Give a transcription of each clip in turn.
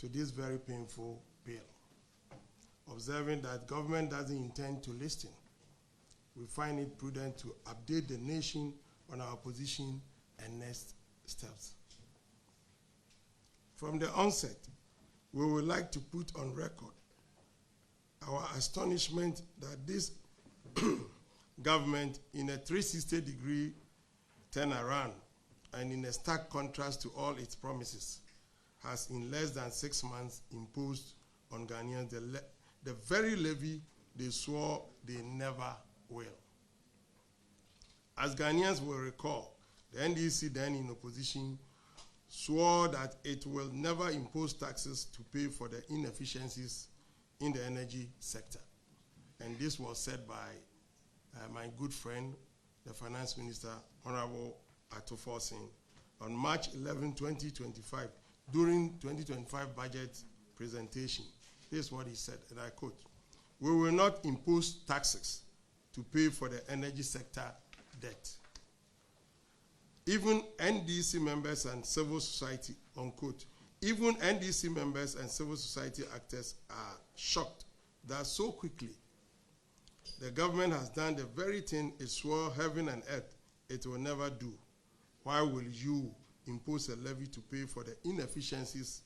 to this very painful bill. Observing that government doesn't intend to listen, we find it prudent to update the nation on our position and next steps. From the onset, we would like to put on record our astonishment that this government, in a 360-degree turnaround and in a stark contrast to all its promises, has in less than 6 months imposed on Ghanaians the very levy they swore they never will. As Ghanaians will recall, the NDC, then in opposition, swore that it will never impose taxes to pay for the inefficiencies in the energy sector. And this was said by my good friend, the Finance Minister, Honorable Atuforsin, on March 11, 2025, during 2025 budget presentation. This is what he said, and I quote, "We will not impose taxes to pay for the energy sector debt. Even NDC members and civil society," unquote, "even NDC members and civil society actors are shocked that so quickly the government has done the very thing it swore heaven and earth it will never do. Why will you impose a levy to pay for the inefficiencies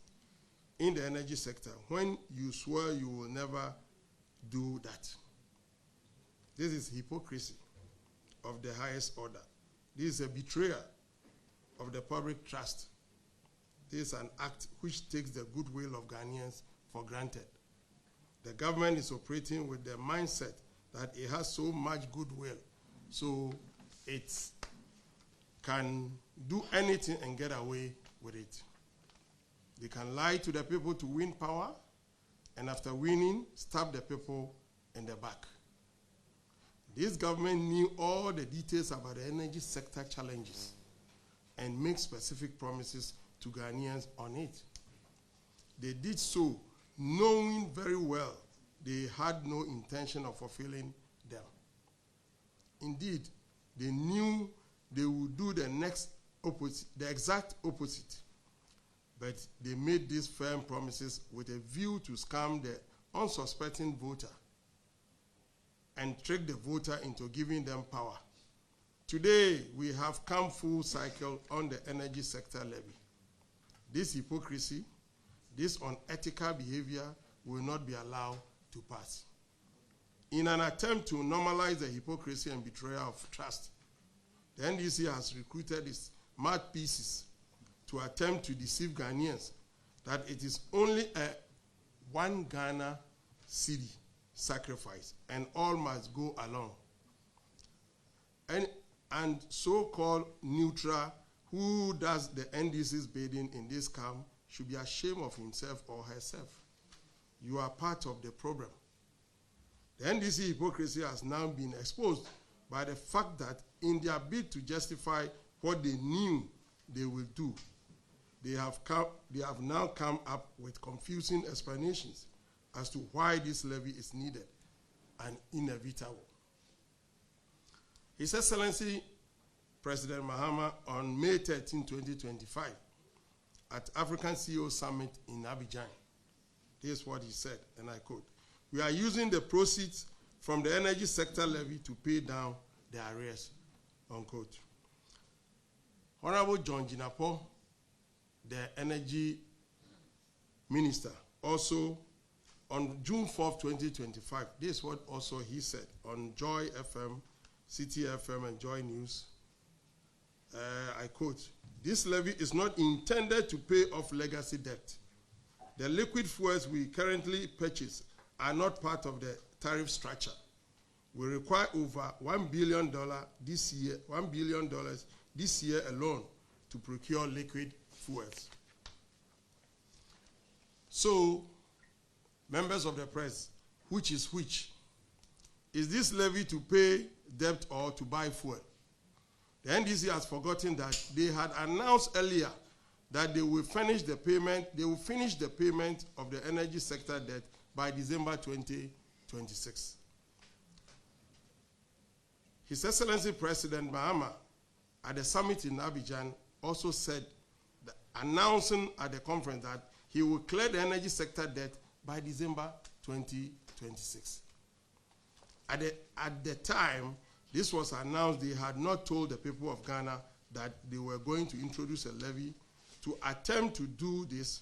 in the energy sector when you swore you will never do that?" This is hypocrisy of the highest order. This is a betrayal of the public trust. This is an act which takes the goodwill of Ghanaians for granted. The government is operating with the mindset that it has so much goodwill, so it can do anything and get away with it. They can lie to the people to win power, and after winning, stab the people in the back. This government knew all the details about the energy sector challenges and made specific promises to Ghanaians on it. They did so knowing very well they had no intention of fulfilling them. Indeed, they knew they would do the exact opposite. But they made these firm promises with a view to scam the unsuspecting voter and trick the voter into giving them power. Today, we have come full cycle on the energy sector levy. This hypocrisy, this unethical behavior will not be allowed to pass. In an attempt to normalize the hypocrisy and betrayal of trust, the NDC has recruited its mouthpieces to attempt to deceive Ghanaians that it is only a 1 Ghana cedi sacrifice and all must go along. And so-called neutral who does the NDC's bidding in this scam should be ashamed of himself or herself. You are part of the problem. The NDC hypocrisy has now been exposed by the fact that in their bid to justify what they knew they will do, they have now come up with confusing explanations as to why this levy is needed and inevitable. His Excellency President Mahama on May 13, 2025, at African CEO Summit in Abidjan, this is what he said, and I quote, "We are using the proceeds from the energy sector levy to pay down the arrears," unquote. Honorable John Jinapo, the energy minister, also on June 4th, 2025, this is what also he said on Joy FM, City FM, and Joy News. I quote, "This levy is not intended to pay off legacy debt. The liquid fuels we currently purchase are not part of the tariff structure. We require over $1 billion this year, $1 billion this year alone to procure liquid fuels." So, members of the press, which is which? Is this levy to pay debt or to buy fuel? The NDC has forgotten that they had announced earlier that they will finish the payment of the energy sector debt by December 2026. His Excellency President Mahama at the summit in Abidjan also said, announcing at the conference that he will clear the energy sector debt by December 2026. At the time this was announced, they had not told the people of Ghana that they were going to introduce a levy to attempt to do this,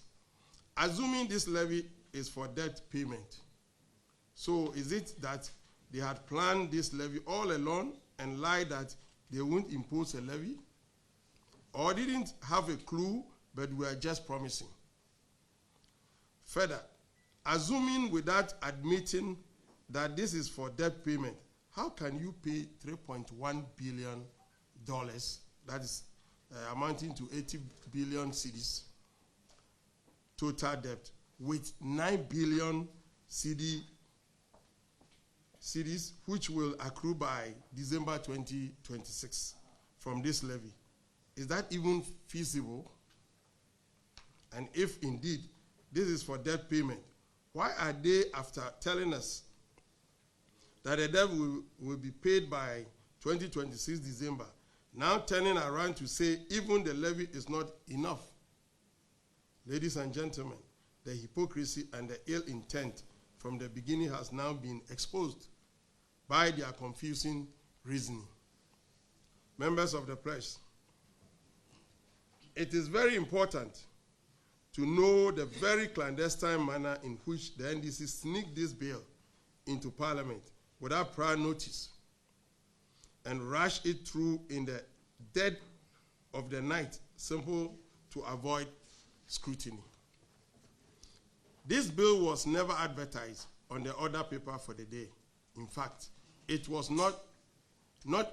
assuming this levy is for debt payment. So is it that they had planned this levy all along and lied that they won't impose a levy? Or didn't have a clue but were just promising? Further, assuming without admitting that this is for debt payment, how can you pay $3.1 billion, that is amounting to 80 billion cedis, total debt, with 9 billion cedis, which will accrue by December 2026 from this levy? Is that even feasible? And if indeed this is for debt payment, why are they, after telling us that the debt will be paid by 2026 December, now turning around to say even the levy is not enough? Ladies and gentlemen, the hypocrisy and the ill intent from the beginning has now been exposed by their confusing reasoning. Members of the press, it is very important to know the very clandestine manner in which the NDC sneaked this bill into Parliament without prior notice and rushed it through in the dead of the night, simple to avoid scrutiny. This bill was never advertised on the order paper for the day. In fact, it was not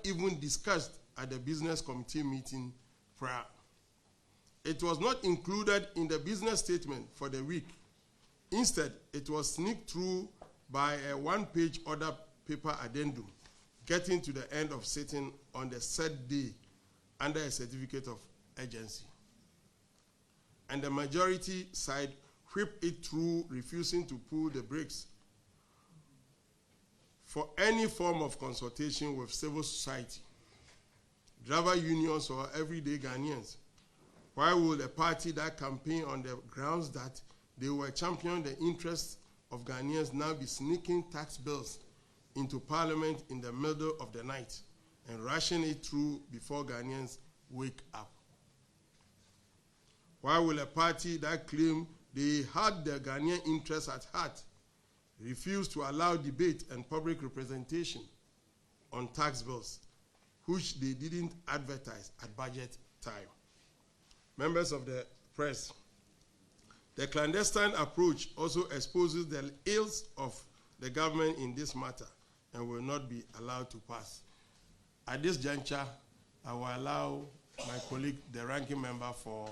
even discussed at the business committee meeting prior. It was not included in the business statement for the week. Instead, it was sneaked through by a one-page order paper addendum, getting to the end of sitting on the said day under a certificate of urgency. And the majority side whipped it through, refusing to pull the brakes for any form of consultation with civil society, driver unions, or everyday Ghanaians. Why would a party that campaign on the grounds that they were championing the interests of Ghanaians now be sneaking tax bills into Parliament in the middle of the night and rushing it through before Ghanaians wake up? Why will a party that claimed they had the Ghanaian interests at heart refuse to allow debate and public representation on tax bills, which they didn't advertise at budget time? Members of the press, the clandestine approach also exposes the ills of the government in this matter and will not be allowed to pass. At this juncture, I will allow my colleague, the ranking member for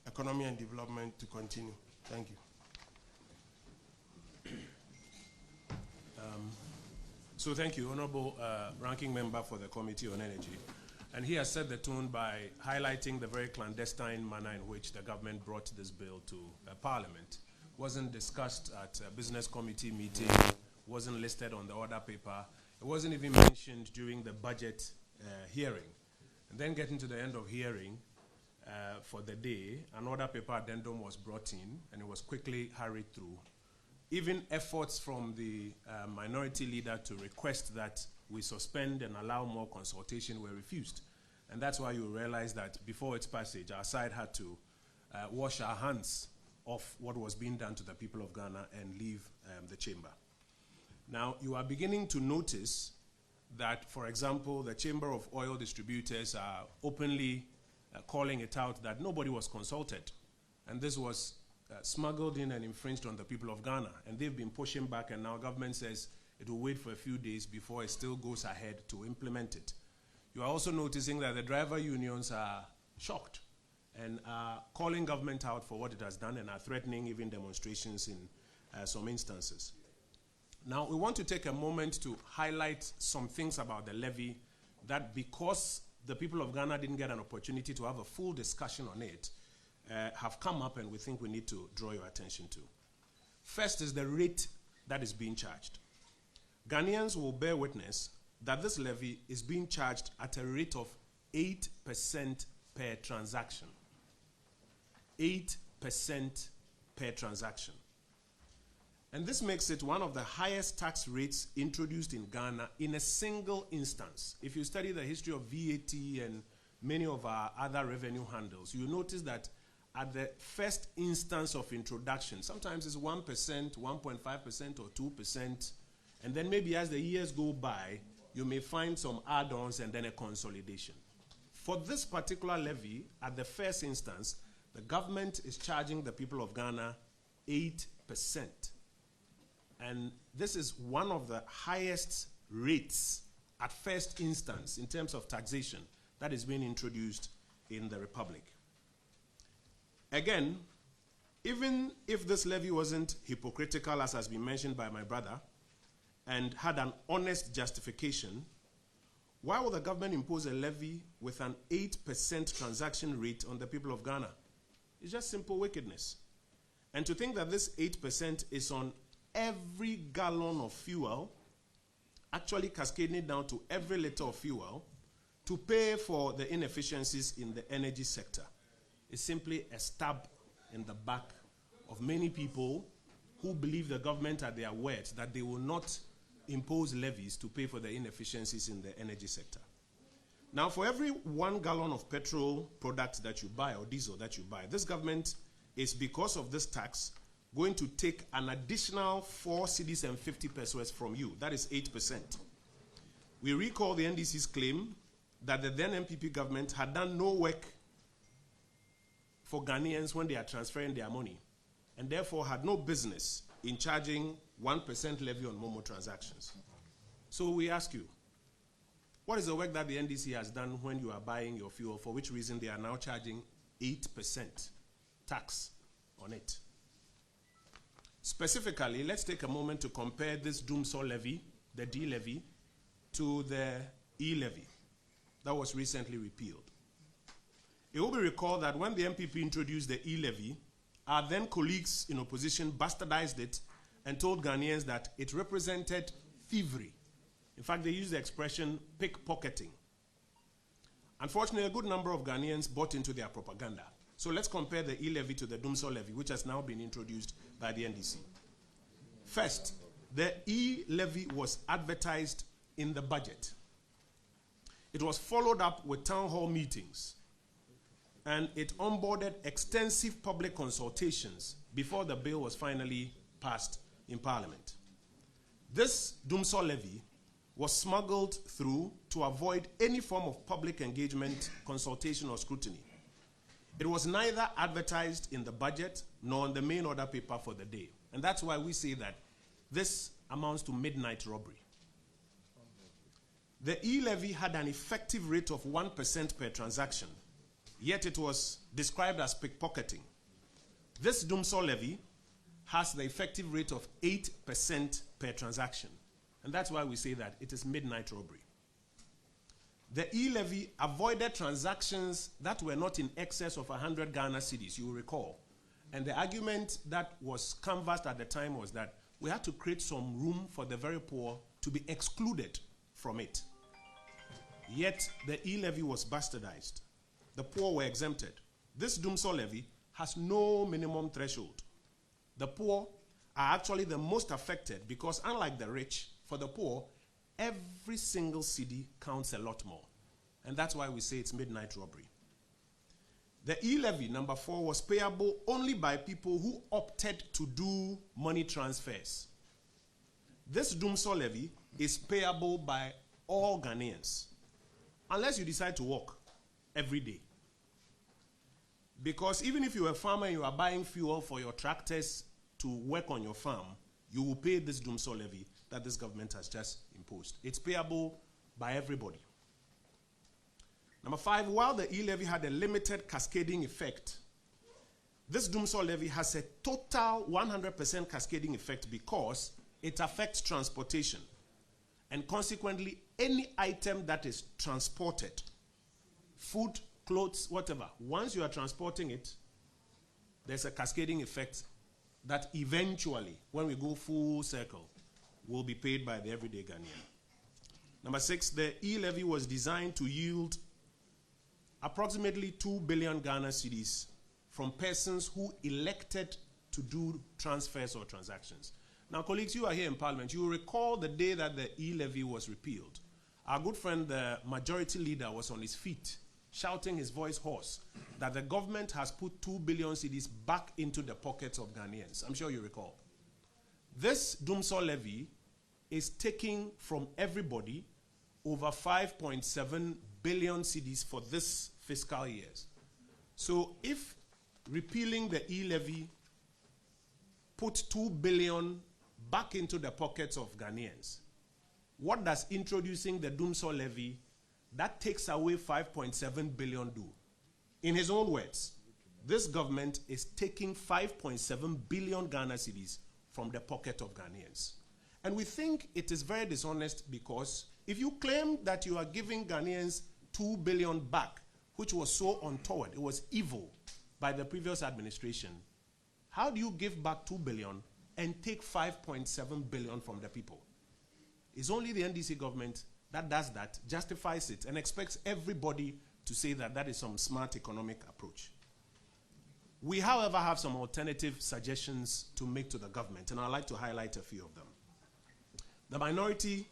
Economy and Development, to continue. Thank you. So thank you, Honorable Ranking Member for the Committee on Energy. And he has set the tone by highlighting the very clandestine manner in which the government brought this bill to Parliament. Wasn't discussed at a business committee meeting, wasn't listed on the order paper, it wasn't even mentioned during the budget hearing. And then getting to the end of hearing for the day, an order paper addendum was brought in and it was quickly hurried through. Even efforts from the minority leader to request that we suspend and allow more consultation were refused. And that's why you realize that before its passage, our side had to wash our hands of what was being done to the people of Ghana and leave the chamber. Now, you are beginning to notice that, for example, the Chamber of Oil Distributors are openly calling it out that nobody was consulted. And this was smuggled in and infringed on the people of Ghana. And they've been pushing back, and now government says it will wait for a few days before it still goes ahead to implement it. You are also noticing that the driver unions are shocked and are calling government out for what it has done and are threatening even demonstrations in some instances. Now, we want to take a moment to highlight some things about the levy that, because the people of Ghana didn't get an opportunity to have a full discussion on it, have come up and we think we need to draw your attention to. First is the rate that is being charged. Ghanaians will bear witness that this levy is being charged at a rate of 8% per transaction. 8% per transaction. And this makes it one of the highest tax rates introduced in Ghana in a single instance. If you study the history of VAT and many of our other revenue handles, you notice that at the first instance of introduction, sometimes it's 1%, 1.5%, or 2%, and then maybe as the years go by, you may find some add-ons and then a consolidation. For this particular levy, at the first instance, the government is charging the people of Ghana 8%. And this is one of the highest rates at first instance in terms of taxation that is being introduced in the Republic. Again, even if this levy wasn't hypocritical, as has been mentioned by my brother, and had an honest justification, why would the government impose a levy with an 8% transaction rate on the people of Ghana? It's just simple wickedness. And to think that this 8% is on every gallon of fuel, actually cascading it down to every liter of fuel, to pay for the inefficiencies in the energy sector, is simply a stab in the back of many people who believe the government at their word that they will not impose levies to pay for the inefficiencies in the energy sector. Now, for every 1 gallon of petrol product that you buy or diesel that you buy, this government is, because of this tax, going to take an additional 4 cedis and 50 pesos from you. That is 8%. We recall the NDC's claim that the then MPP government had done no work for Ghanaians when they are transferring their money, and therefore had no business in charging 1% levy on Momo transactions. So we ask you, what is the work that the NDC has done when you are buying your fuel, for which reason they are now charging 8% tax on it? Specifically, let's take a moment to compare this Doomsaw levy, the D levy, to the E levy that was recently repealed. It will be recalled that when the MPP introduced the E levy, our then colleagues in opposition bastardized it and told Ghanaians that it represented thievery. In fact, they used the expression pickpocketing. Unfortunately, a good number of Ghanaians bought into their propaganda. So let's compare the E levy to the Doomsaw levy, which has now been introduced by the NDC. First, the E levy was advertised in the budget. It was followed up with town hall meetings, and it onboarded extensive public consultations before the bill was finally passed in Parliament. This Doomsaw levy was smuggled through to avoid any form of public engagement, consultation, or scrutiny. It was neither advertised in the budget nor on the main order paper for the day. And that's why we say that this amounts to midnight robbery. The E-levy had an effective rate of 1% per transaction, yet it was described as pickpocketing. This Doomsaw levy has the effective rate of 8% per transaction. And that's why we say that it is midnight robbery. The E-levy avoided transactions that were not in excess of 100 Ghana cedis, you will recall. And the argument that was canvassed at the time was that we had to create some room for the very poor to be excluded from it. Yet the E-levy was bastardized. The poor were exempted. This Doomsaw levy has no minimum threshold. The poor are actually the most affected because, unlike the rich, for the poor, every single cedi counts a lot more. And that's why we say it's midnight robbery. The E-levy, number 4, was payable only by people who opted to do money transfers. This Doomsaw levy is payable by all Ghanaians, unless you decide to work every day. Because even if you're a farmer and you are buying fuel for your tractors to work on your farm, you will pay this Doomsaw levy that this government has just imposed. It's payable by everybody. Number 5, while the E-levy had a limited cascading effect, this Doomsaw levy has a total 100% cascading effect because it affects transportation. And consequently, any item that is transported, food, clothes, whatever, once you are transporting it, there's a cascading effect that eventually, when we go full circle, will be paid by the everyday Ghanaian. Number 6, the E-levy was designed to yield approximately 2 billion Ghana cedis from persons who elected to do transfers or transactions. Now, colleagues, you are here in Parliament. You will recall the day that the e-levy was repealed. Our good friend, the majority leader, was on his feet, shouting his voice hoarse that the government has put 2 billion cedis back into the pockets of Ghanaians. I'm sure you recall. This Dumsor levy is taking from everybody over 5.7 billion cedis for this fiscal year. So if repealing the e-levy put 2 billion back into the pockets of Ghanaians, what does introducing the Dumsor levy that takes away 5.7 billion do? In his own words, this government is taking 5.7 billion Ghana cedis from the pocket of Ghanaians. And we think it is very dishonest because if you claim that you are giving Ghanaians 2 billion back, which was so untoward, it was evil by the previous administration, how do you give back 2 billion and take 5.7 billion from the people? It's only the NDC government that does that, justifies it, and expects everybody to say that that is some smart economic approach. We, however, have some alternative suggestions to make to the government, and I'd like to highlight a few of them. The minority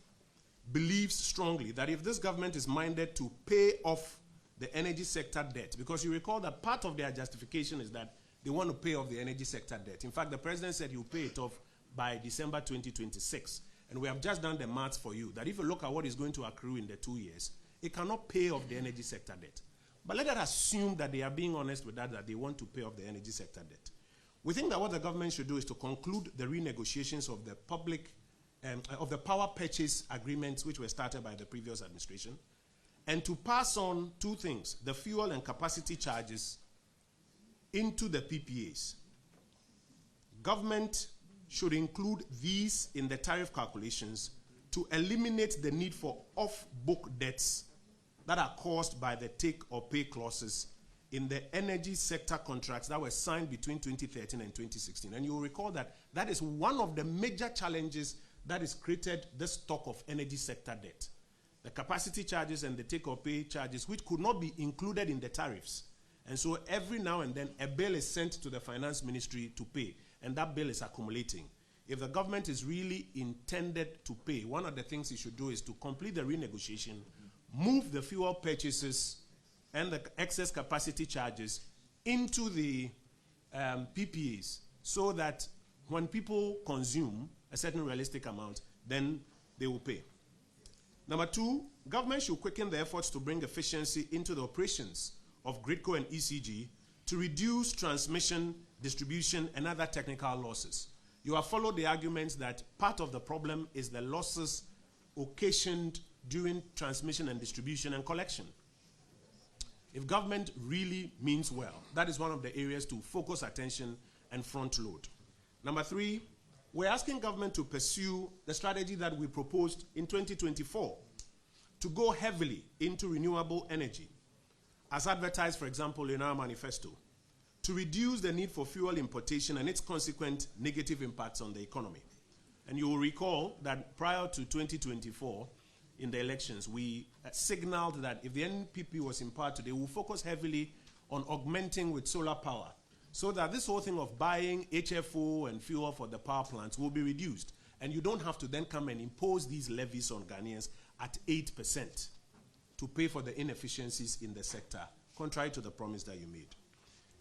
believes strongly that if this government is minded to pay off the energy sector debt, because you recall that part of their justification is that they want to pay off the energy sector debt. In fact, the president said he'll pay it off by December 2026. And we have just done the maths for you, that if you look at what is going to accrue in the 2 years, it cannot pay off the energy sector debt. But let us assume that they are being honest with that they want to pay off the energy sector debt. We think that what the government should do is to conclude the renegotiations of the of the power purchase agreements which were started by the previous administration, and to pass on two things, the fuel and capacity charges into the PPAs. Government should include these in the tariff calculations to eliminate the need for off-book debts that are caused by the take or pay clauses in the energy sector contracts that were signed between 2013 and 2016. And you will recall that that is one of the major challenges that has created the stock of energy sector debt. The capacity charges and the take or pay charges, which could not be included in the tariffs. And so every now and then a bill is sent to the finance ministry to pay, and that bill is accumulating. If the government is really intended to pay, one of the things it should do is to complete the renegotiation, move the fuel purchases and the excess capacity charges into the PPAs, so that when people consume a certain realistic amount, then they will pay. Number two, government should quicken the efforts to bring efficiency into the operations of GRIDCO and ECG to reduce transmission, distribution, and other technical losses. You have followed the arguments that part of the problem is the losses occasioned during transmission and distribution and collection. If government really means well, that is one of the areas to focus attention and front load. Number three, we're asking government to pursue the strategy that we proposed in 2024 to go heavily into renewable energy, as advertised, for example, in our manifesto, to reduce the need for fuel importation and its consequent negative impacts on the economy. And you will recall that prior to 2024, in the elections, we signaled that if the NPP was in power today, we'll focus heavily on augmenting with solar power, so that this whole thing of buying HFO and fuel for the power plants will be reduced. And you don't have to then come and impose these levies on Ghanaians at 8% to pay for the inefficiencies in the sector, contrary to the promise that you made.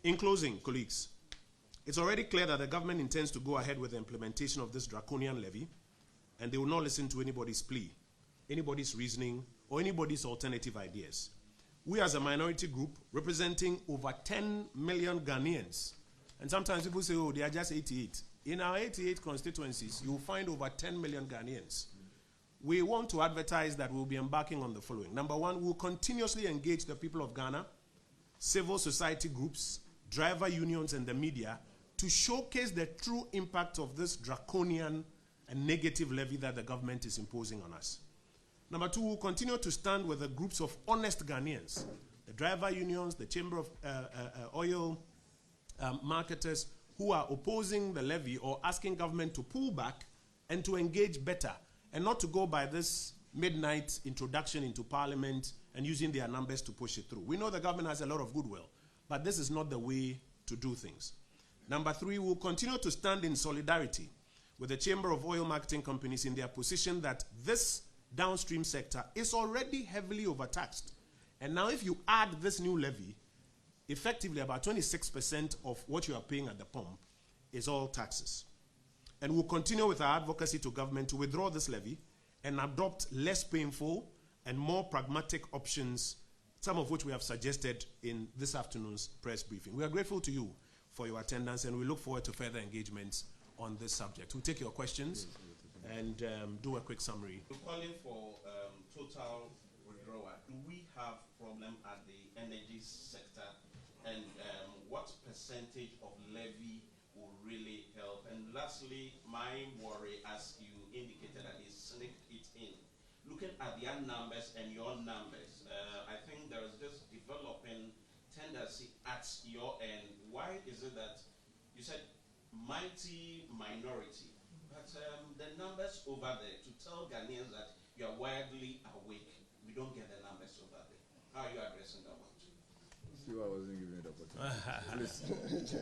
In closing, colleagues, it's already clear that the government intends to go ahead with the implementation of this draconian levy, and they will not listen to anybody's plea, anybody's reasoning, or anybody's alternative ideas. We as a minority group, representing over 10 million Ghanaians, and sometimes people say, oh, they are just 88. In our 88 constituencies, you'll find over 10 million Ghanaians. We want to advertise that we'll be embarking on the following. Number one, we'll continuously engage the people of Ghana, civil society groups, driver unions, and the media to showcase the true impact of this draconian and negative levy that the government is imposing on us. Number two, we'll continue to stand with the groups of honest Ghanaians, the driver unions, the Chamber of Oil Marketers, who are opposing the levy or asking government to pull back and to engage better, and not to go by this midnight introduction into parliament and using their numbers to push it through. We know the government has a lot of goodwill, but this is not the way to do things. Number 3, we'll continue to stand in solidarity with the Chamber of Oil Marketing Companies in their position that this downstream sector is already heavily overtaxed. And now if you add this new levy, effectively about 26% of what you are paying at the pump is all taxes. And we'll continue with our advocacy to government to withdraw this levy and adopt less painful and more pragmatic options, some of which we have suggested in this afternoon's press briefing. We are grateful to you for your attendance, and we look forward to further engagements on this subject. We'll take your questions and do a quick summary. We're calling for total withdrawal. Do we have problem at the energy sector, and what percentage of levy will really help? And lastly, my worry, as you indicated, that is sneaked it in. Looking at their numbers and your numbers, I think there is this developing tendency at your end. Why is it that you said mighty minority, but the numbers over there, to tell Ghanaians that you are widely awake, we don't get the numbers over there? How are you addressing that one? See why I wasn't giving it opportunity. Please.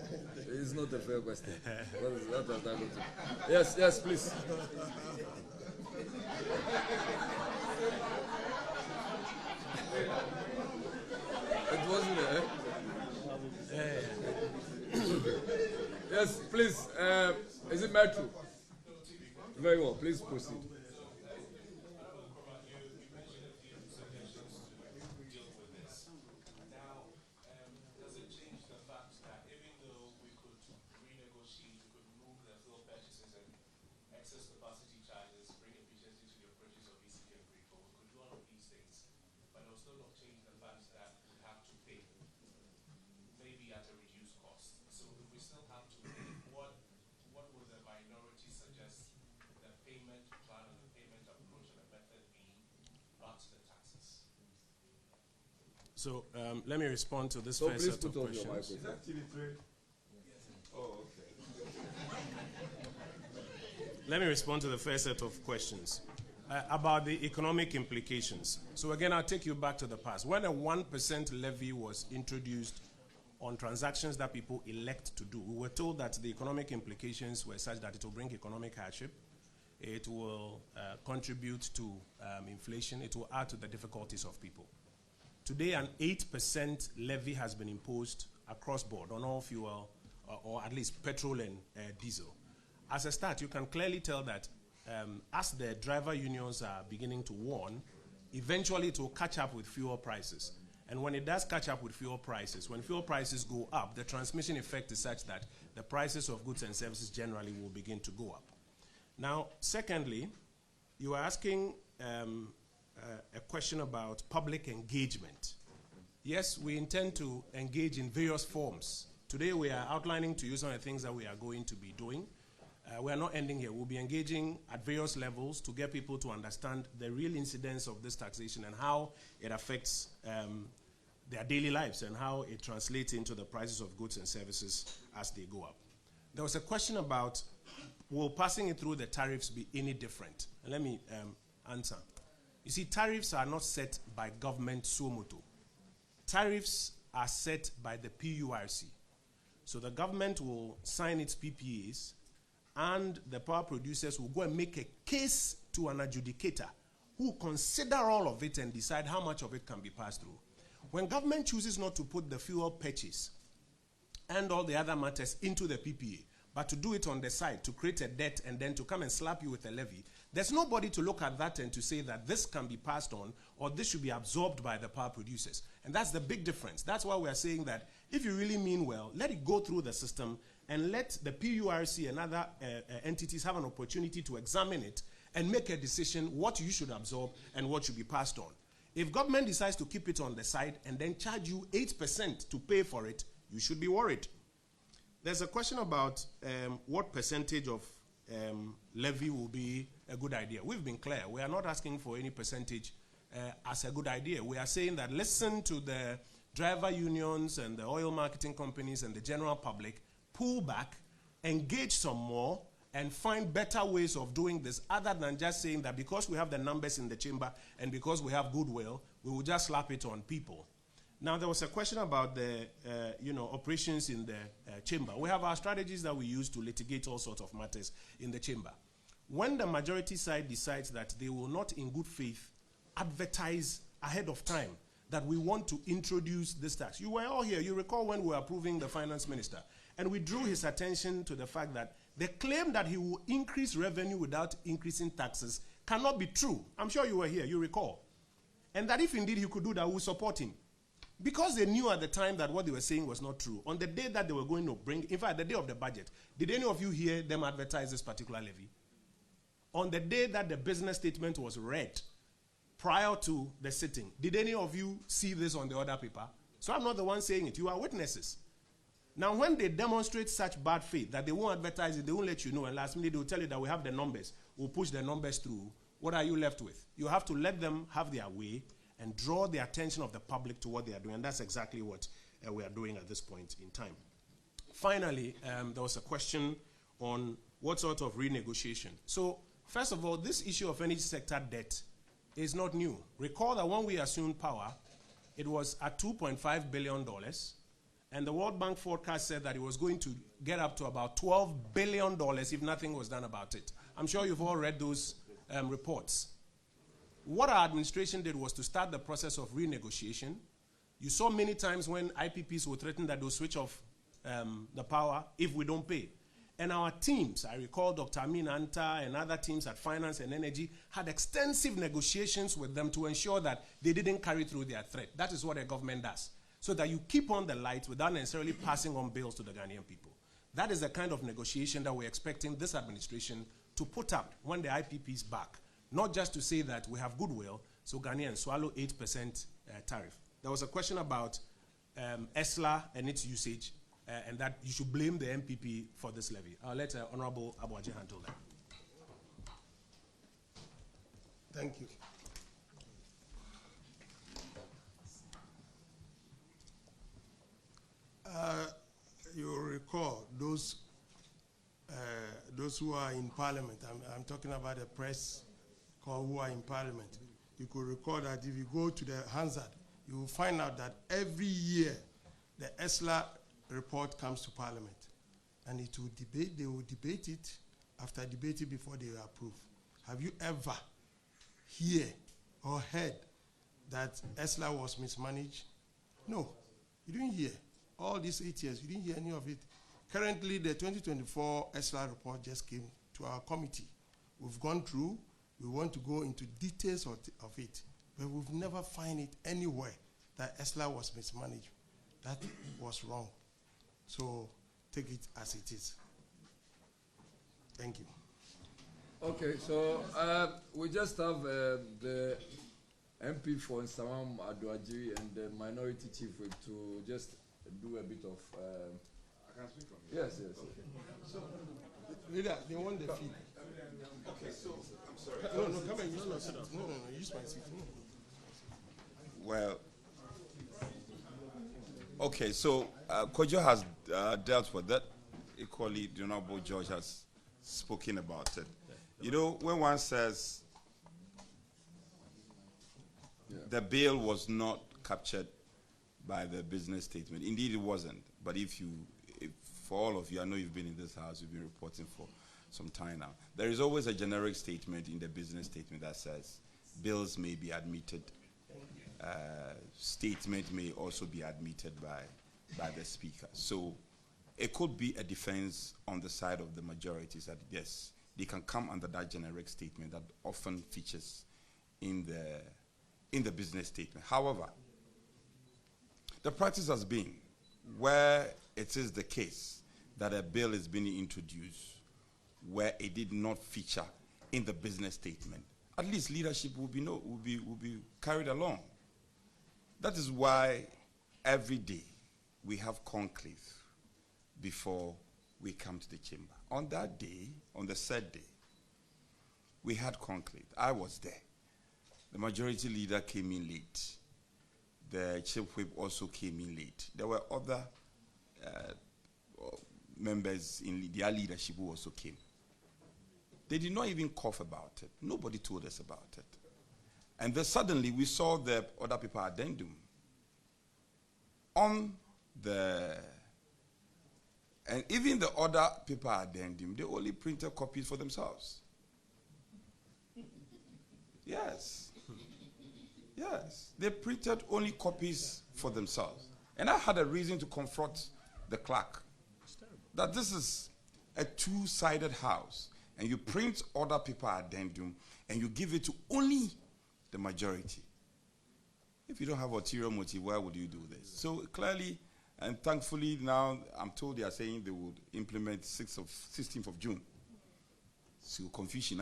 It's not a fair question. What has that got to? Yes, please. It wasn't there. Yes, please. Is it Metro? Very well. Please proceed. So let me respond to this first set of questions. Is that TV3? Oh, okay. Let me respond to the first set of questions about the economic implications. So again, I'll take you back to the past. When a 1% levy was introduced on transactions that people elect to do, we were told that the economic implications were such that it will bring economic hardship, it will contribute to inflation, it will add to the difficulties of people. Today, an 8% levy has been imposed across board on all fuel, or at least petrol and diesel. As a start, you can clearly tell that as the driver unions are beginning to warn, eventually it will catch up with fuel prices. And when it does catch up with fuel prices, when fuel prices go up, the transmission effect is such that the prices of goods and services generally will begin to go up. Now, secondly, you are asking a question about public engagement. Yes, we intend to engage in various forms. Today we are outlining to you some of the things that we are going to be doing. We are not ending here. We'll be engaging at various levels to get people to understand the real incidence of this taxation and how it affects their daily lives and how it translates into the prices of goods and services as they go up. There was a question about, will passing it through the tariffs be any different? And let me answer. You see, tariffs are not set by government suo motu. Tariffs are set by the PURC. So the government will sign its PPAs, and the power producers will go and make a case to an adjudicator who consider all of it and decide how much of it can be passed through. When government chooses not to put the fuel purchase and all the other matters into the PPA, but to do it on the side, to create a debt and then to come and slap you with a levy, there's nobody to look at that and to say that this can be passed on or this should be absorbed by the power producers. And that's the big difference. That's why we are saying that if you really mean well, let it go through the system and let the PURC and other entities have an opportunity to examine it and make a decision what you should absorb and what should be passed on. If government decides to keep it on the side and then charge you 8% to pay for it, you should be worried. There's a question about what percentage of levy will be a good idea. We've been clear. We are not asking for any percentage as a good idea. We are saying that listen to the driver unions and the oil marketing companies and the general public, pull back, engage some more, and find better ways of doing this other than just saying that because we have the numbers in the chamber and because we have goodwill, we will just slap it on people. Now, there was a question about the, operations in the chamber. We have our strategies that we use to litigate all sorts of matters in the chamber. When the majority side decides that they will not, in good faith, advertise ahead of time that we want to introduce this tax. You were all here. You recall when we were approving the finance minister, and we drew his attention to the fact that the claim that he will increase revenue without increasing taxes cannot be true. I'm sure you were here. You recall. And that if indeed he could do that, we will support him. Because they knew at the time that what they were saying was not true, on the day that they were going to bring, in fact, the day of the budget, did any of you hear them advertise this particular levy? On the day that the business statement was read, prior to the sitting, did any of you see this on the other paper? So I'm not the one saying it. You are witnesses. Now, when they demonstrate such bad faith that they won't advertise it, they won't let you know, and last minute they will tell you that we have the numbers, we'll push the numbers through, what are you left with? You have to let them have their way and draw the attention of the public to what they are doing. And that's exactly what we are doing at this point in time. Finally, there was a question on what sort of renegotiation. So, first of all, this issue of energy sector debt is not new. Recall that when we assumed power, it was at $2.5 billion, and the World Bank forecast said that it was going to get up to about $12 billion if nothing was done about it. I'm sure you've all read those reports. What our administration did was to start the process of renegotiation. You saw many times when IPPs were threatened that they'll switch off the power if we don't pay. And our teams, I recall Dr. Amin Anta and other teams at Finance and Energy, had extensive negotiations with them to ensure that they didn't carry through their threat. That is what a government does, so that you keep on the light without necessarily passing on bills to the Ghanaian people. That is the kind of negotiation that we're expecting this administration to put up when the IPP is back. Not just to say that we have goodwill, so Ghanaians swallow 8% tariff. There was a question about ESLA and its usage, and that you should blame the MPP for this levy. I'll let Honorable Abuaje handle that. Thank you. You will recall those who are in Parliament. I'm talking about the press who are in Parliament. You could recall that if you go to the Hansard, you will find out that every year the ESLA report comes to Parliament, and they will debate it. After debate it, before they approve. Have you ever heard that ESLA was mismanaged? No, you didn't hear. All these 8 years, you didn't hear any of it. Currently, the 2024 ESLA report just came to our committee. We've gone through. We want to go into details of it, but we've never find it anywhere that ESLA was mismanaged. That was wrong. So take it as it is. Thank you. Okay, so we just have the MP for Nsamam Aduajiri and the minority chief whip to just do a bit of. I can speak from here. Yes. Okay. So, leader, they want the feed. Okay, so I'm sorry. No, come and use my seat. No, use my seat. No. Well, okay, so Kojo has dealt with that. Equally, the Honorable George has spoken about it. You know, when one says the bill was not captured by the business statement, indeed it wasn't. But for all of you, I know you've been in this house, you've been reporting for some time now. There is always a generic statement in the business statement that says bills may be admitted. Statement may also be admitted by the speaker. So it could be a defense on the side of the majorities that yes, they can come under that generic statement that often features in the business statement. However, the practice has been where it is the case that a bill is being introduced where it did not feature in the business statement, at least leadership will be carried along. That is why every day we have conclave before we come to the chamber. On that day, on the third day, we had conclave. I was there. The majority leader came in late. The chief whip also came in late. There were other members in their leadership who also came. They did not even cough about it. Nobody told us about it. And then suddenly we saw the other paper addendum. on the, and even the other paper addendum, they only printed copies for themselves. Yes. Yes. They printed only copies for themselves. And I had a reason to confront the clerk that this is a two-sided house, and you print other paper addendum and you give it to only the majority. If you don't have ulterior motive, why would you do this? So clearly, and thankfully now I'm told they are saying they would implement 16th of June. So confusion,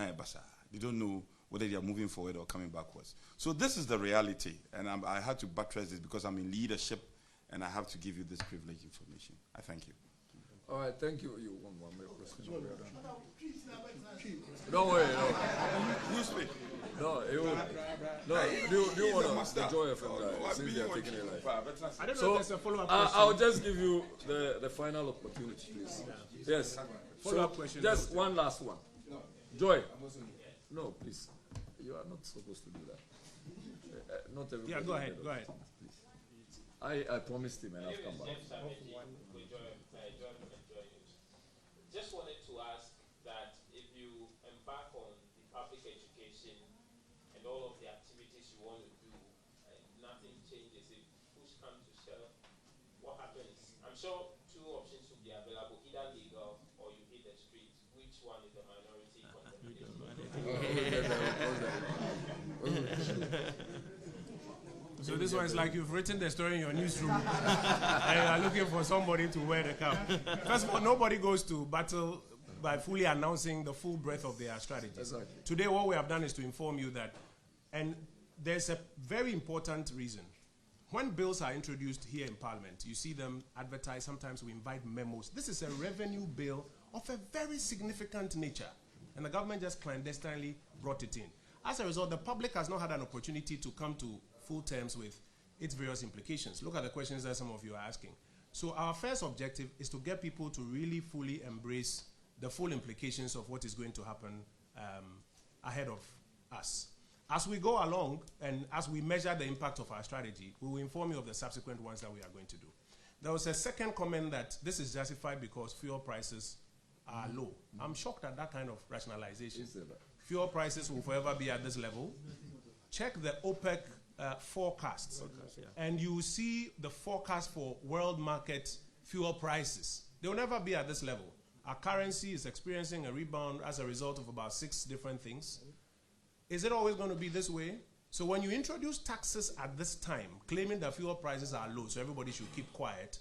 they don't know whether they are moving forward or coming backwards. So this is the reality, and I had to buttress this because I'm in leadership and I have to give you this privileged information. I thank you. All right, thank you. You want one more question? Don't worry. No. You speak. No, it will. No, do you want the joy of it since they are taking it live? I don't know if there's a follow-up question. I'll just give you the final opportunity, please. Yeah. Yes. Follow-up question. Just one last one. Joy. No, please. You are not supposed to do that. Not everybody. Yeah, go ahead. Go ahead. I promised him and I've come back. Just wanted to ask that if you embark on the public education and all of the activities you want to do, and nothing changes, if push comes to shove, what happens? I'm sure two options will be available, either legal or you hit the street. Which one is the minority contemplating? So this one is like you've written the story in your newsroom and you are looking for somebody to wear the cap. First of all, nobody goes to battle by fully announcing the full breadth of their strategy. Exactly. Today what we have done is to inform you that, and there's a very important reason. When bills are introduced here in Parliament, you see them advertised, sometimes we invite memos. This is a revenue bill of a very significant nature, and the government just clandestinely brought it in. As a result, the public has not had an opportunity to come to full terms with its various implications. Look at the questions that some of you are asking. So our first objective is to get people to really fully embrace the full implications of what is going to happen ahead of us. As we go along and as we measure the impact of our strategy, we will inform you of the subsequent ones that we are going to do. There was a second comment that this is justified because fuel prices are low. I'm shocked at that kind of rationalization. Fuel prices will forever be at this level. Check the OPEC forecasts, and you will see the forecast for world market fuel prices. They will never be at this level. Our currency is experiencing a rebound as a result of about 6 different things. Is it always going to be this way? So when you introduce taxes at this time, claiming that fuel prices are low, so everybody should keep quiet,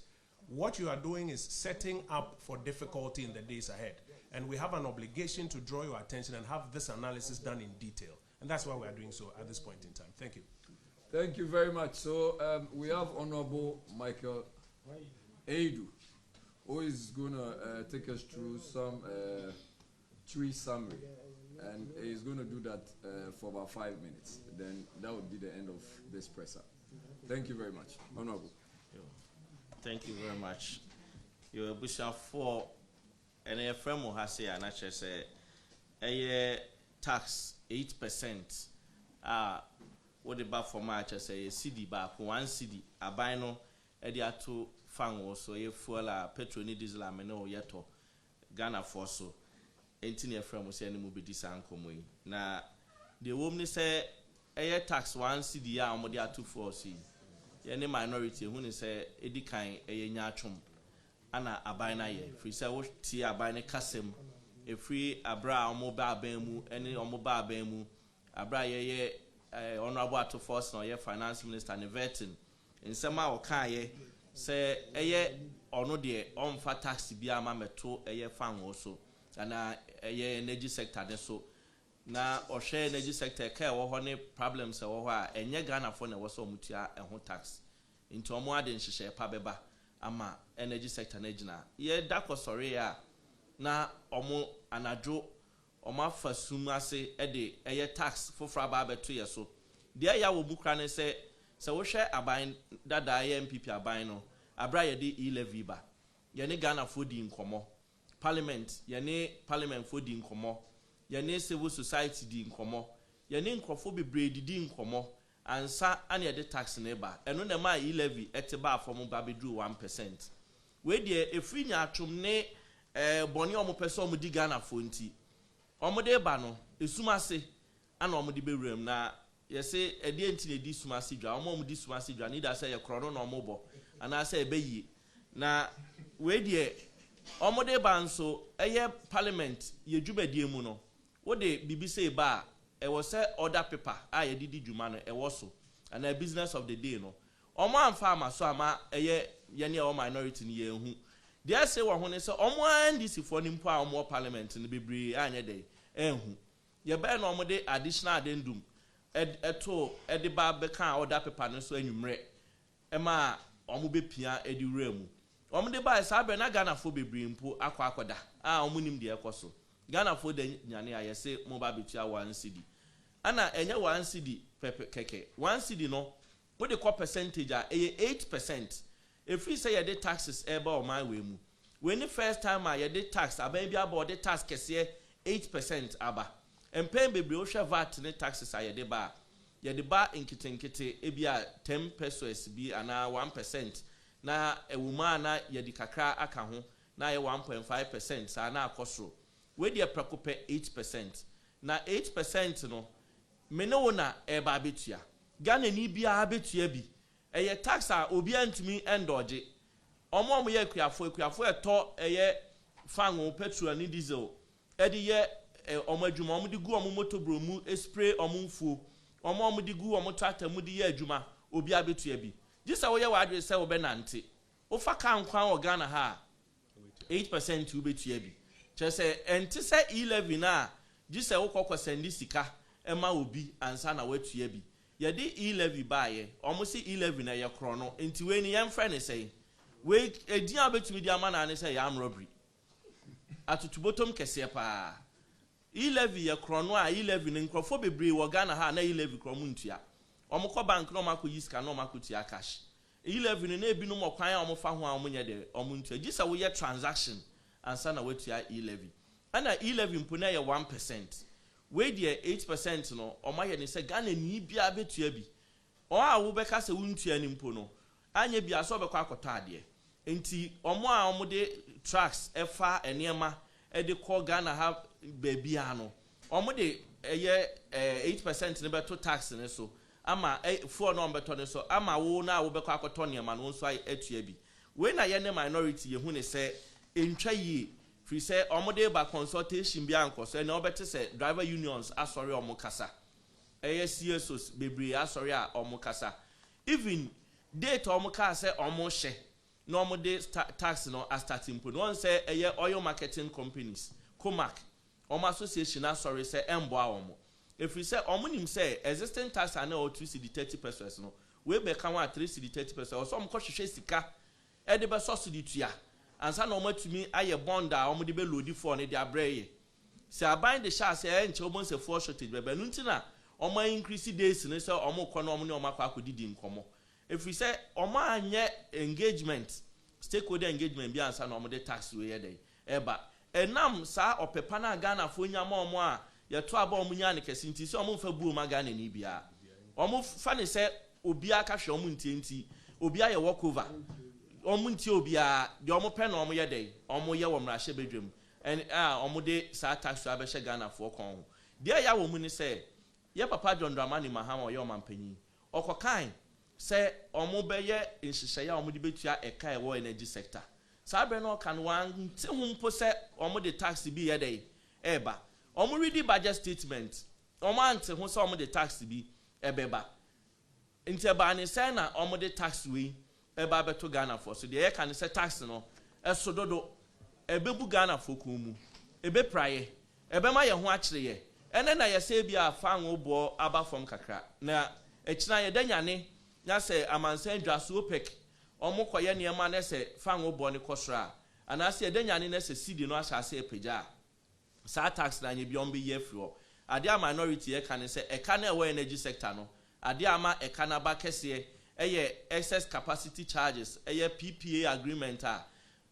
what you are doing is setting up for difficulty in the days ahead. And we have an obligation to draw your attention and have this analysis done in detail. And that's why we are doing so at this point in time. Thank you. Thank you very much. So we have Honorable Michael Adom, who is going to take us through some tree summary. And he's going to do that for about 5 minutes. Then that would be the end of this presser. Thank you very much. Honorable. Thank you very much. Your Bishop for any firm who has said, and I say, a tax 8%. What about for March? I say a CD back 1 CD. A bino, a dia to fang also a fuel petrol diesel ameno yeto Ghana for so. 18 year frame was any movie design come na the woman say a tax 1 CD ya omodia 2 4 any minority who say edi kan a nyachum ana abina ye free say wo ti abina kasem e free abra omoba abamu any omoba abamu abra ye honorable to force no ye finance minister ne vetting in some o kan ye say eye ono de onfa tax bia ma meto eye fan wo so ana eye energy sector de so na o share energy sector ka wo ho ne problems wo ho a enye Ghana for na wo so mutua ho tax into omo ade nhihye pa beba ama energy sector na gina ye da ko sori ya na omo anadwo omo afasum ase de eye tax fofra ba beto ye so de ya wo bukra ne se wo hwe aban dada ye MPP aban no abra ye de Levy ba ye ne Ghana for di nkomo parliament ye ne parliament for di nkomo ye ne civil society di nkomo ye ne nkrofo bebre di nkomo ansa ane yɛde tax ne ba ɛno na ma levy ɛte ba afɔm ba bedru 1%. We de efiri nya atwom ne bɔne ɔmo pɛ sɛ ɔmo di Ghana fo nti ɔmo de ba no esumase ana ɔmo de bewuram na yɛse ɛde nti ne di sumase dwa ɔmo di sumase dwa ne da sɛ yɛ korɔ no na ɔmo bɔ ana sɛ ɛbɛyi na we de ɔmo de ba nso ɛyɛ parliament yɛ dwumadie mu no wo de bibi sɛ ba ɛwɔ sɛ order paper a yɛde di dwuma no ɛwɔ so ana business of the day no ɔmo amfa ama so ama ɛyɛ yɛne ɛwɔ minority ne yɛn hu deɛ sɛ wɔ ho ne sɛ ɔmo NDC foɔ ne mpo a ɔmo parliament no bebree anyɛ dɛ ɛnhu yɛbɛɛ na ɔmo de additional addendum ɛto ɛde ba bɛka order paper no so anwummerɛ ɛma ɔmo bɛpia ɛde wura mu ɔmo de ba saa bɛ na Ghana fo bebree mpo akɔ akɔda a ɔmo nim deɛ ɛkɔ so Ghana fo de nyane a yɛse mo ba betua 1 cedi ana ɛnyɛ 1 cedi pepe keke 1 cedi no wo de kɔ percentage a ɛyɛ 8%. Efiri sɛ yɛde taxes ɛba ɔman we mu when the first time a yɛde tax aban bi aba ɔde tax kɛseɛ 8% aba mpɛn bebree wo hwɛ VAT ne taxes a yɛde ba nketenkete ebi a 10 pesos bi ana 1% na ewuma na yɛde kakra aka ho na yɛ 1.5% saa na akɔsoro we de prɛkopɛ 8% na 8% no mene wo na ɛba betua Ghana ni bia betua bi ɛyɛ tax a obi antumi endorge ɔmo yɛ kuafo ɛtɔ ɛyɛ fango petrol ne diesel ɛde yɛ ɔmo adwuma ɔmo de gu ɔmo motor bro mu spray ɔmo mfuo ɔmo de gu ɔmo tractor mu de yɛ adwuma obi abetua bi gisa wo yɛ wadwe sɛ wo bɛnante wo fa kan kwan wɔ Ghana ha 8% wo betua bi kyerɛ sɛ ɛnte sɛ levy na gisa wo kɔkɔ send sika ɛma obi ansa na watua bi yɛde levy baaye ɔmo si levy na yɛ korɔ no nti we ni yɛn frɛ ne sɛ we edin a betumi di ama na ne sɛ yam robbery atutubotom kɛseɛ paa levy yɛ korɔ no a levy ne nkrɔfo bebree wɔ Ghana ha na levy korɔ mu ntua ɔmo kɔ bank na ɔmo akɔ yi sika na ɔmo akɔ tua cash levy ne na ebinom ɔkwan a ɔmo fa ho a ɔmo nyɛ de ɔmo ntua gye sɛ wo yɛ transaction ansa na watua levy ana levy mpo na yɛ 1%. We deɛ 8% no ɔma yɛ ne sɛ Ghana ni bia betua bi a wo bɛka sɛ wontua ni mpo no anya bia so bɛkɔ akɔtɔ adeɛ enti ɔmo a ɔmo de trucks ɛfa enema ɛde kɔ Ghana ha baabia no ɔmo de ɛyɛ 8% ne bɛto tax ne so ama fuo no ɔmbɛtɔ ne so ama wo na wo bɛkɔ akɔtɔ nneɛma no nso atua bi we na yɛ ne minority yɛ hu ne sɛ entwa yie free say omode ba consultation bi ankoso na obete say driver unions asori omo kasa CSOs bebree asori a omo kasa even date omo ka say omo hye na omode tax no as starting point one say oil marketing companies Comac omo association asori say embo a omo if we say omo nim say existing tax na o 2 cedi 30% no we be kan wa 3 cedi 30% o so omo ko hwehwe sika e de be subsidy tua ansa na omatumi aye bond a omode be load for ne de abreye se aban de sha se enche omo se for shortage be nu ntina omo increase days ne se omo kɔ na omo ne omo akɔ akɔdidi nkomo if we say omo anye engagement stakeholder engagement bi ansa na omo de tax we ye dey eba enam sa opepa na Ghana fo nya ma omo a ye to aba omo nya ne kese nti se omo mfa buo ma Ghana ni bia omo fa ne se obi aka hwe omo ntienti obi aye walk over omo nti obia de omo pɛ na omo yɛ dey omo yɛ wɔ mrahye bedwam and omo de sa tax so abɛhye Ghana fo kɔn ho de ya wɔ mu ni sɛ yɛ papa John Dramani Mahama ɔyɛ ɔmampanyin ɔkɔkan sɛ omo bɛyɛ nhyehyɛ omo de betua ɛka ɛwɔ energy sector sa bɛ no kan wan ti ho mpo sɛ omo de tax bi yɛ dey ɛba omo ready budget statement omo ante ho sɛ omo de tax bi ɛbɛba nti ba ne sɛ na omo de tax we eba beto Ghana for so de can say tax no eso dodo ebebu Ghana for kumu ebe praye ebe ma ye ho akire ye ene na ye se bia fan obo aba from kakra na ekina ye danyane nya se amansan dwaso opek omo koye niema na se fan obo ne kosra ana se ye danyane na se cedi no ahyase epagya sa tax na nye bi on be ye fro ade a minority ye can say e can e wo energy sector no ade ama e can aba kese excess capacity charges PPA agreement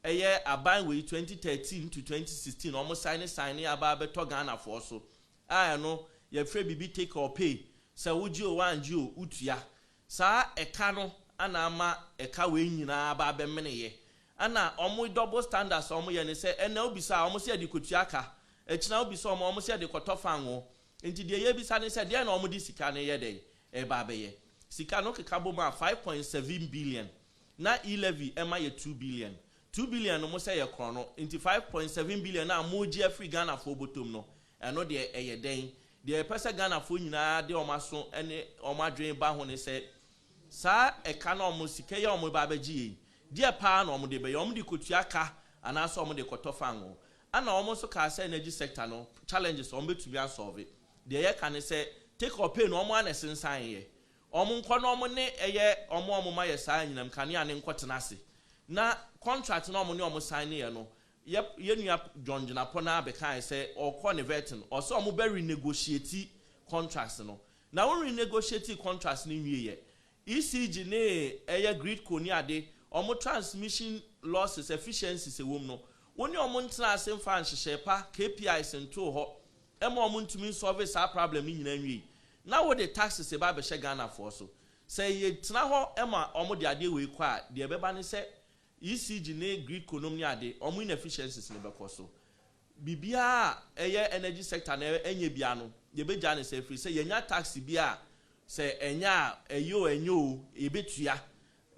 aban we 2013 to 2016 almost sign aba beto Ghana for so no ye free bibi take or pay se wuji o wanji o utua saa eka no ana ama eka we nyina ba be meneye ana omo double standards omo ye ne se ena obisa omo se de kotua aka echina obisa omo se de kotofa anwo enti de ye bisa ne se de na omo di sika ne ye de e ba be ye sika no keka bo ma 5.7 billion na levy ema ye 2 billion 2 billion no mo say ye krono enti 5.7 billion na mo gi free Ghana for botom no eno de eye den de pese Ghana for nyina de omaso ene omadwen ba ho ne se sa eka na omo sika ye omo ba ba gi de pa na omo de be ye omo de kotua ka ana so omo de kotofa anwo ana omo so ka say energy sector no challenges omo betumi asolve de ye ka ne say take or pay no omo anesensan ye omo nko no omo ne eye omo ma ye saa nyinam kane ane nkotena ase na contract na omo ne omo sign ye no ye nua John Jinapo na be kan say okọ ne vetin o so omo be renegotiate contracts no na won renegotiate contracts ni nwie ye ECG ne eye grid co ni ade omo transmission losses efficiencies ewom no woni omo ntena ase mfa nhyehyɛ pa KPIs nto ho ema omo ntumi solve sa problem ni nyina nwie na wo de taxes e ba be hye Ghana for so say ye tena ho ema omo de ade we kwa de beba ne say ECG ne grid economy ade omo inefficiencies ne beko so bibia eye energy sector na enye bia no ye beja ne say free say yenya tax bia say enya enyo ebetua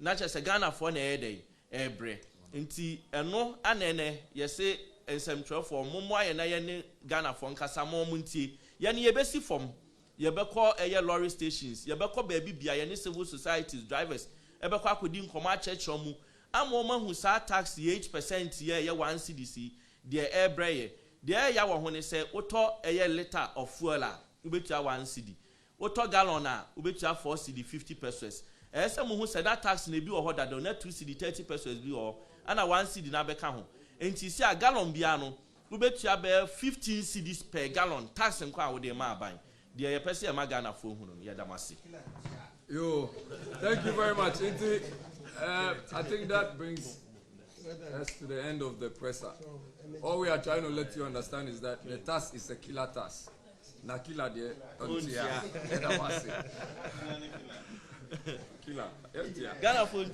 na che say Ghana for na ede ebre nti eno anene ye say ensemtro for momo aye na ye ne Ghana for nkasa mo ntie ye ne ye besi form ye beko eye lorry stations ye beko baabi bia ye ne civil societies drivers e beko akodi nkoma church omu amoma hu sa tax 8% ye 1 CDC de ebreye de ya wo ho ne se uto eye liter of fuel a ubetua 1 CD uto gallon a ubetua 4 CD 50 pesos ese mu hu se that tax na bi wo ho da na 2 CD 30 pesos bi wo ana 1 CD na beka ho enti si a gallon bia no ubetua be 15 CDs per gallon tax nko a wo de ma aban de ye pese e ma Ghana fo hu no ye damase. Yo, thank you very much. I think that brings us to the end of the presser. All we are trying to let you understand is that the task is a killer task. Na killer there, killer. Ghana phone